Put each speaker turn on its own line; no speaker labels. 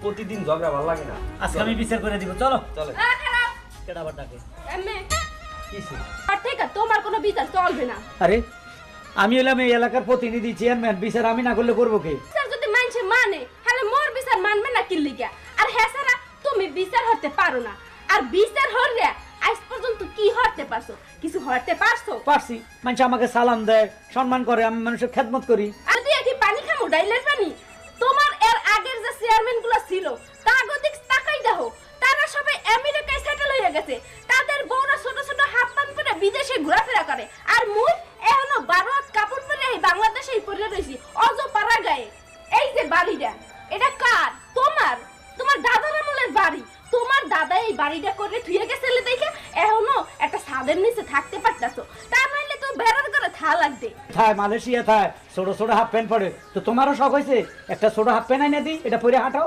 প্রতিদিন ঝগড়া ভালো লাগে না।
আজকে আমি বিচার করে দিব, চলো
চলে।
কেডা আবার ডাকে?
কিসে?
আর ঠিক আছে, তোমার কোনো বিচার চলবে না।
আরে আমি হলাম এই এলাকার প্রতিনিধি, চেয়ারম্যান, বিচার আমি না করলে করবো কে?
বিচার যদি মানুষে মানে, তাহলে মোর বিচার মানবে না কিল্লি গিয়া? আর হ্যাঁ সারা তুমি বিচার হতে পারো না। আর বিচার হলে আজ পর্যন্ত কি হতে পারছো? কিছু হতে পারছো?
পারছি, মানুষ আমাকে সালাম দেয়, সম্মান করে, আমি মানুষের খেদমত করি।
আর দিয়ে কি পানি খামু, ডাইলের পানি? তোমার এর আগের যে চেয়ারম্যান গুলো ছিল তাগদিক তাকাই দেখো, তারা সবাই আমেরিকায় সেটেল হয়ে গেছে। তাদের বউরা ছোট ছোট হাফ প্যান্ট পরে বিদেশে ঘোরাফেরা করে, আর মুই এখনো 12 হাত কাপড় পরে এই বাংলাদেশেই পরে রইছি অজপাড়া গায়ে। এই যে বাড়িটা, এটা কার? তোমার তোমার দাদার আমলের বাড়ি। তোমার দাদা এই বাড়িটা করে থুয়ে গেছিল দেখে এখনো একটা ছাদের নিচে থাকতে পারতাছো। তা নাইলে তো বেড়ার করে থা লাগবে।
থায় মালয়েশিয়া থায় ছোট ছোট হাফ প্যান্ট পরে, তো তোমারও শখ হয়েছে একটা ছোট হাফ প্যান্ট এনে দিই, এটা পরে হাঁটাও।